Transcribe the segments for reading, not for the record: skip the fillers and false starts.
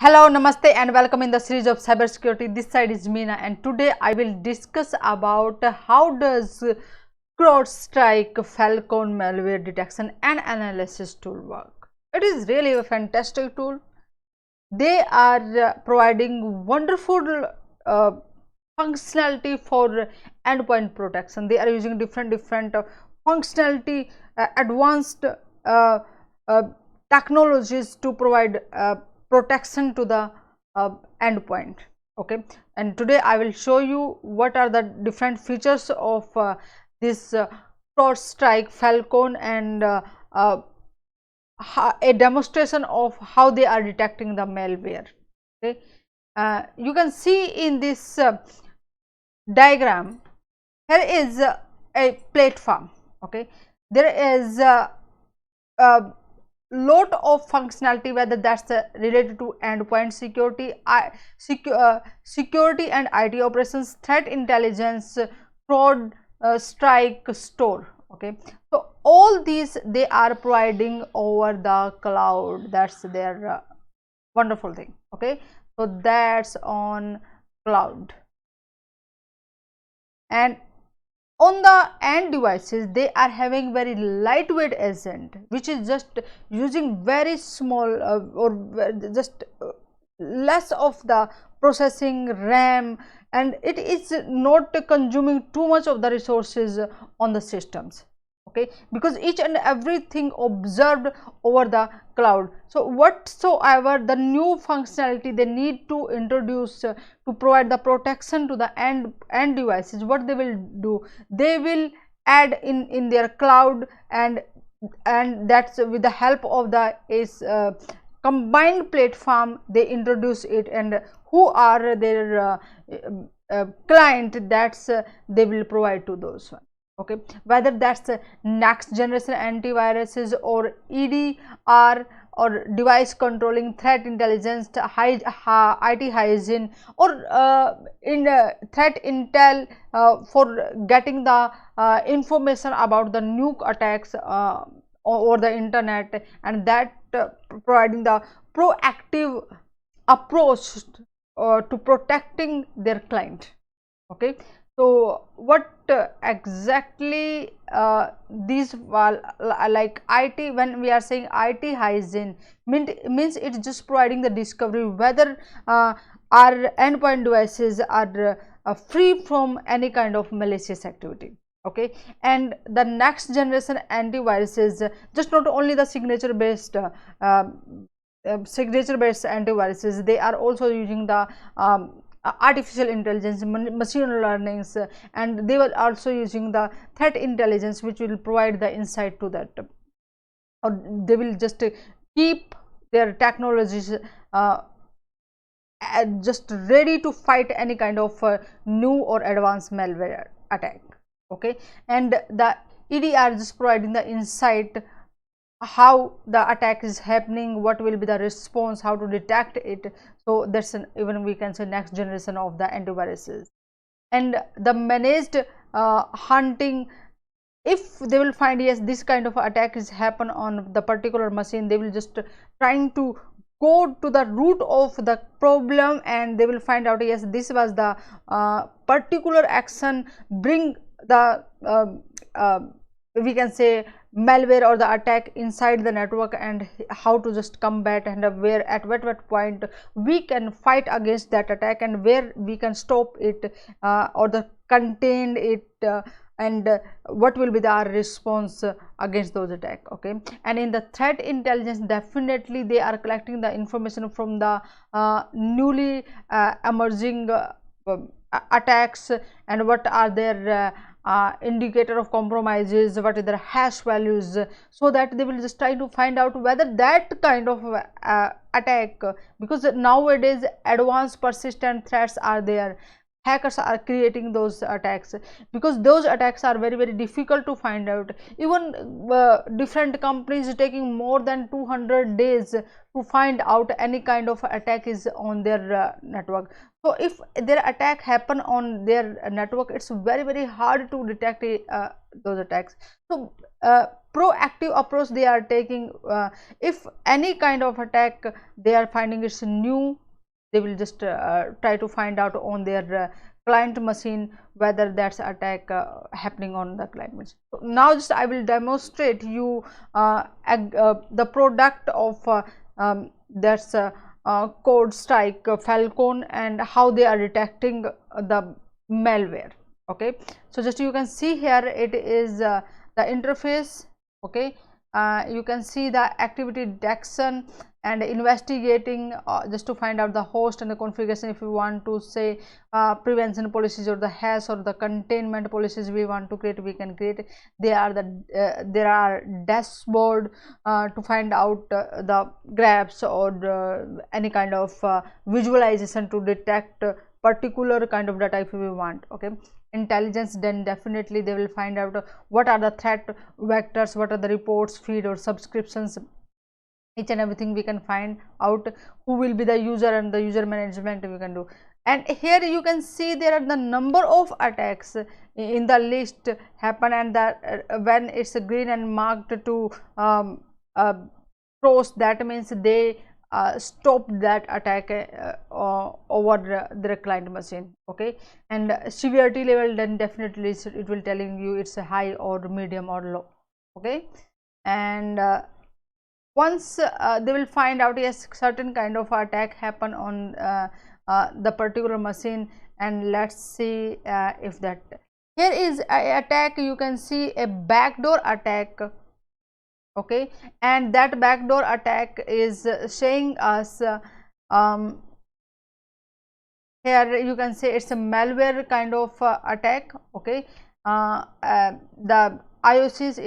Hello, namaste and welcome in the series of cybersecurity. This side is Meena and today I will discuss about how does Crowdstrike Falcon malware detection and analysis tool work. It is really a fantastic tool. They are providing wonderful functionality for endpoint protection. They are using different functionality, advanced uh, uh, technologies to provide protection to the endpoint. Okay, and today I will show you what are the different features of this Crowdstrike Falcon and a demonstration of how they are detecting the malware. Okay, you can see in this diagram here is a platform. Okay, there is a lot of functionality, whether that's related to endpoint security, security and IT operations, threat intelligence, fraud, strike, store. Okay, so all these they are providing over the cloud. That's their wonderful thing. Okay, so that's on cloud. And on the end devices they are having very lightweight agent, which is just using very small or just less of the processing RAM, and it is not consuming too much of the resources on the systems. Okay, because each and everything observed over the cloud. So whatsoever the new functionality they need to introduce to provide the protection to the end devices, what they will do, they will add in their cloud, and that's with the help of the combined platform they introduce it, and who are their client, that's they will provide to those one. Okay, whether that's next generation antiviruses or EDR or device controlling, threat intelligence, IT hygiene, or in threat intel for getting the information about the new attacks over the internet, and that providing the proactive approach to protecting their client. Okay, so what exactly these like IT, when we are saying IT hygiene means it's just providing the discovery whether our endpoint devices are free from any kind of malicious activity. Okay, and the next generation antiviruses, just not only the signature based antiviruses, they are also using the artificial intelligence, machine learnings, and they were also using the threat intelligence, which will provide the insight to that, or they will just keep their technologies just ready to fight any kind of new or advanced malware attack. Okay, and the EDR is providing the insight how the attack is happening, what will be the response, how to detect it. So that's even we can say next generation of the antiviruses. And the managed hunting, if they will find yes this kind of attack is happen on the particular machine, they will just trying to go to the root of the problem, and they will find out yes this was the particular action bring the we can say malware or the attack inside the network, and how to just combat, and where at what point we can fight against that attack, and where we can stop it or the contain it, and what will be the our response against those attack. Okay, and in the threat intelligence, definitely they are collecting the information from the newly emerging attacks, and what are their indicator of compromises, what are their hash values, so that they will just try to find out whether that kind of attack, because nowadays advanced persistent threats are there, hackers are creating those attacks, because those attacks are very difficult to find out. Even different companies taking more than 200 days to find out any kind of attack is on their network. So if their attack happen on their network, it's very hard to detect those attacks. So proactive approach they are taking. If any kind of attack they are finding it's new, they will just try to find out on their client machine whether that's attack happening on the client machine. So now just I will demonstrate you the product of that's Crowdstrike Falcon, and how they are detecting the malware. Okay, so just you can see here it is the interface. Okay, you can see the activity detection and investigating, just to find out the host and the configuration. If you want to say prevention policies or the hash or the containment policies we want to create, we can create. There are dashboard to find out the graphs or any kind of visualization to detect particular kind of data if we want. Okay, intelligence, then definitely they will find out what are the threat vectors, what are the reports, feed or subscriptions, each and everything we can find out. Who will be the user and the user management we can do. And here you can see there are the number of attacks in the list happen, and that when it's green and marked to cross, that means they stop that attack over their client machine. Okay, and severity level, then definitely it will telling you it's a high or medium or low. Okay, and once they will find out yes certain kind of attack happen on the particular machine, and let's see if that here is a attack. You can see a backdoor attack. Okay, and that backdoor attack is showing us here you can say it's a malware kind of attack. Okay, the IOC's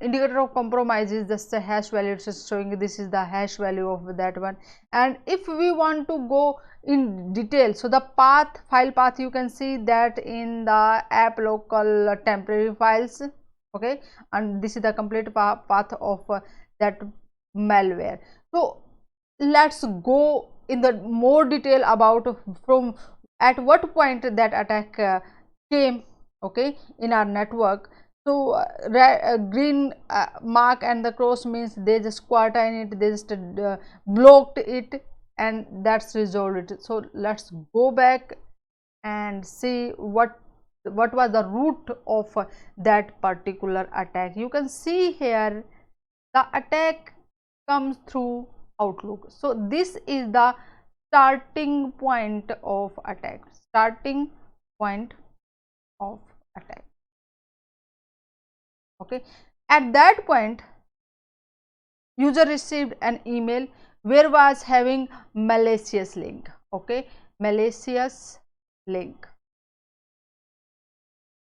indicator of compromise is just the hash value. It's showing this is the hash value of that one. And if we want to go in detail, so the file path you can see that in the app local temporary files. Okay, and this is the complete path of that malware. So let's go in the more detail about from at what point that attack came. Okay, in our network. So green mark and the cross means they just quarantine it, they just blocked it, and that's resolved it. So let's go back and see what was the root of that particular attack. You can see here the attack comes through Outlook. So this is the starting point of attack. Starting point of attack. Okay, at that point user received an email where was having malicious link. Okay, malicious link.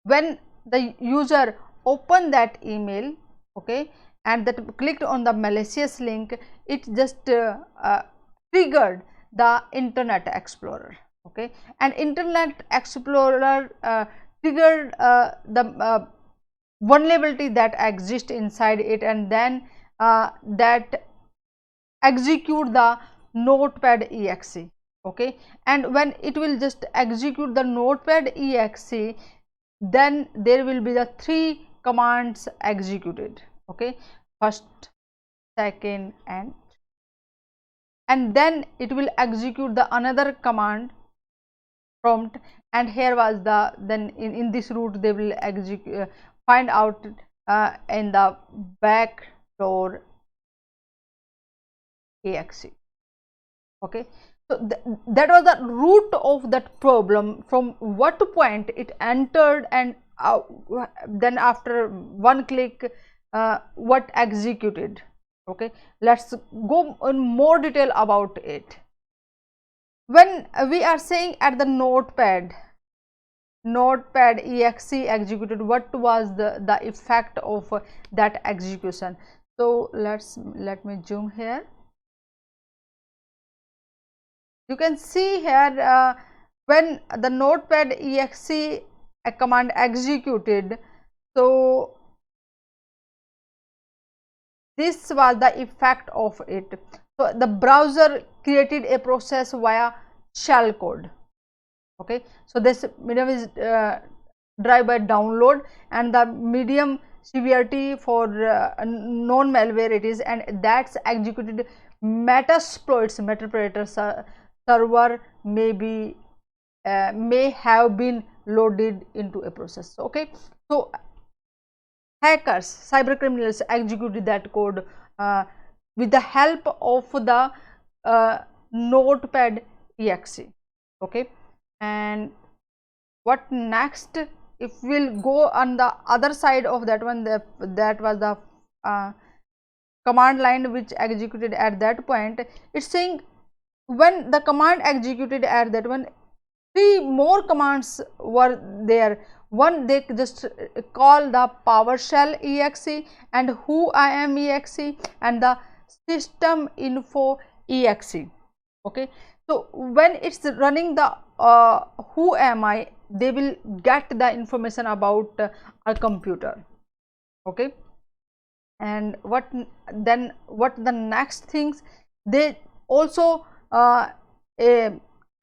When the user opened that email, okay, and that clicked on the malicious link, it just triggered the Internet Explorer. Okay, and Internet Explorer triggered the vulnerability that exists inside it, and then that execute the notepad exe. Okay, and when it will just execute the notepad exe, then there will be the 3 commands executed. Okay, first, second, and then it will execute the another command prompt, and here was the then in this route they will execute find out in the backdoor exe. Okay, so that was the root of that problem, from what point it entered, and then after one click what executed. Okay, let's go in more detail about it. When we are saying at the notepad exe executed, what was the effect of that execution? So let me zoom here. You can see here when the notepad exe command executed, so this was the effect of it. So the browser created a process via shell code. Okay, so this medium is drive by download, and the medium severity for non malware it is, and that's executed Metasploit's Metapredator server may have been loaded into a process. Okay, so hackers, cyber criminals executed that code with the help of the notepad exe. Okay, and what next? If we'll go on the other side of that one, that was the command line which executed at that point. It's saying when the command executed at that one, 3 more commands were there. One, they just call the PowerShell exe and whoim exe and the system info exe. Okay, so when it's running the who am I, they will get the information about a computer. Okay, and what the next things, they also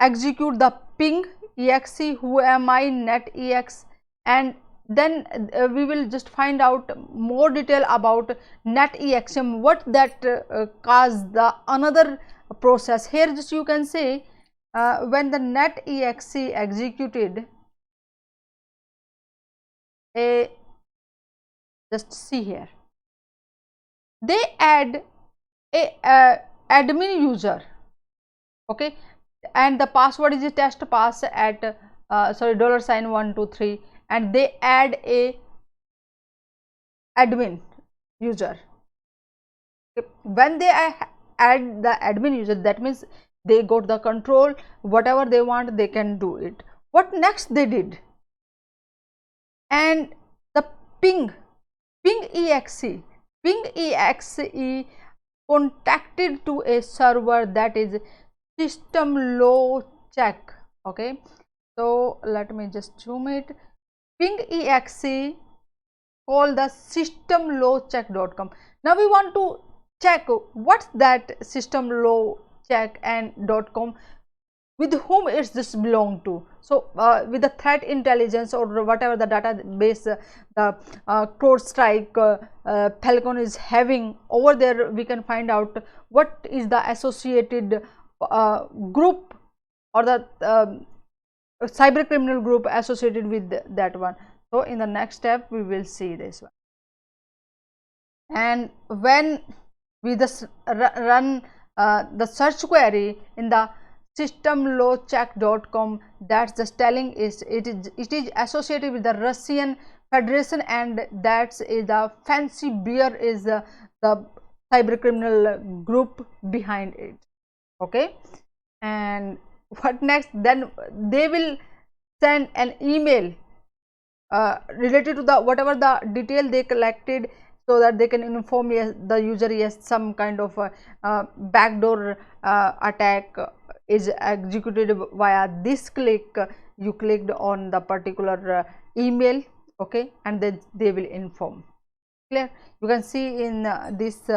execute the ping exe, who am I, net ex, and then we will just find out more detail about net exm, what that caused the another process. Here just you can say when the net exe executed, just see here, they add a admin user. Okay, and the password is a test pass at sorry $123, and they add a admin user. Okay. When they add the admin user, that means they got the control, whatever they want they can do it. What next they did, and the ping exe contacted to a server, that is system low check. Okay, so let me just zoom it. Ping exe call the systemlowcheck.com. Now we want to check what's that system low check and .com, with whom it's this belong to. So with the threat intelligence or whatever the database the Crowdstrike Falcon is having over there, we can find out what is the associated group or the cyber criminal group associated with that one. So in the next step we will see this one. And when we just run the search query in the systemlowcheck.com, that's just telling is it is associated with the Russian Federation, and that's is the fancy bear is the cyber criminal group behind it. Okay, and what next? Then they will send an email related to the whatever the detail they collected, so that they can inform the user, yes, some kind of backdoor attack is executed via this click. You clicked on the particular email. Okay, and then they will inform. Clear? You can see in this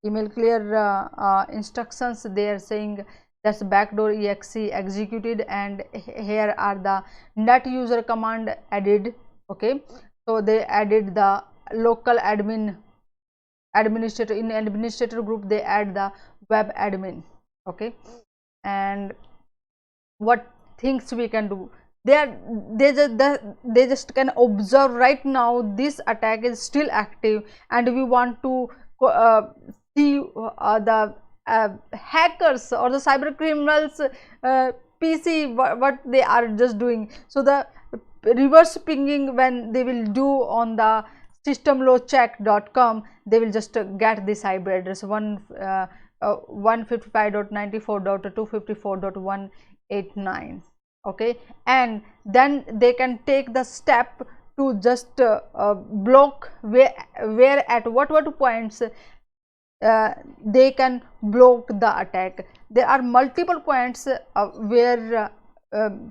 email clear instructions, they are saying that's backdoor exe executed, and here are the net user command added. Okay, so they added the local administrator. In administrator group they add the web admin. Okay, and what things we can do, they just can observe right now this attack is still active, and we want to see the hackers or the cyber criminals PC what they are just doing. So the reverse pinging when they will do on the systemlowcheck.com, they will just get this IP address 155.94.254.189. okay, and then they can take the step to just block where at what points they can block the attack. There are multiple points where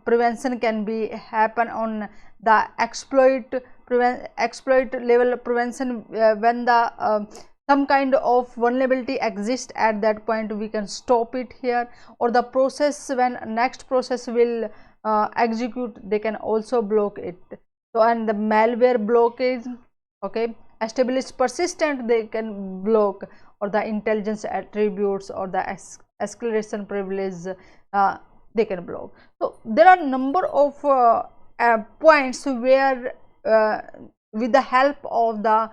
prevention can be happen on the exploit level prevention. When the some kind of vulnerability exists, at that point we can stop it here, or the process, when next process will execute, they can also block it. So, and the malware blockage, okay, established persistent, they can block, or the intelligence attributes or the escalation privilege, they can block. So there are number of points where with the help of the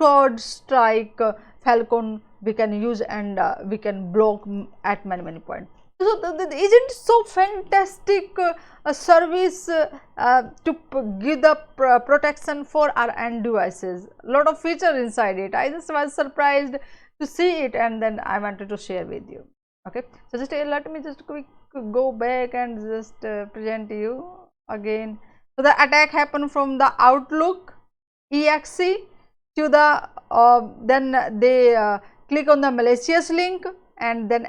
Crowdstrike Falcon we can use, and we can block at many points. So isn't so fantastic service to give the protection for our end devices? Lot of feature inside it. I just was surprised to see it, and then I wanted to share with you. Okay, so just let me just quick go back and just present you again. So the attack happened from the Outlook exe to the then they click on the malicious link, and then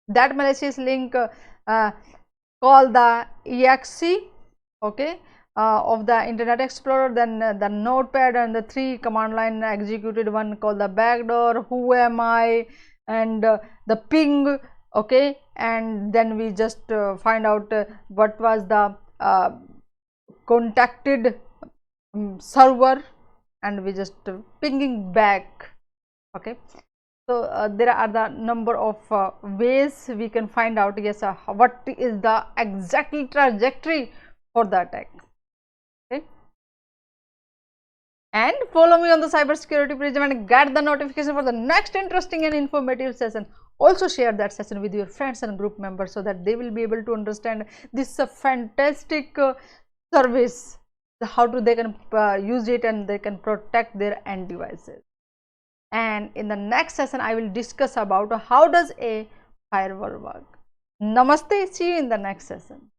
that malicious link call the exe, okay, of the Internet Explorer, then the notepad, and the 3 command line executed one called the backdoor, who am I, and the ping, okay, and then we just find out what was the contacted server, and we just pinging back. Okay, so there are the number of ways we can find out, yes, what is the exactly trajectory for the attack. Okay, and follow me on the Cybersecurity Prism and get the notification for the next interesting and informative session. Also share that session with your friends and group members, so that they will be able to understand this fantastic service, how to they can use it, and they can protect their end devices. And in the next session I will discuss about how does a firewall work. Namaste, see you in the next session.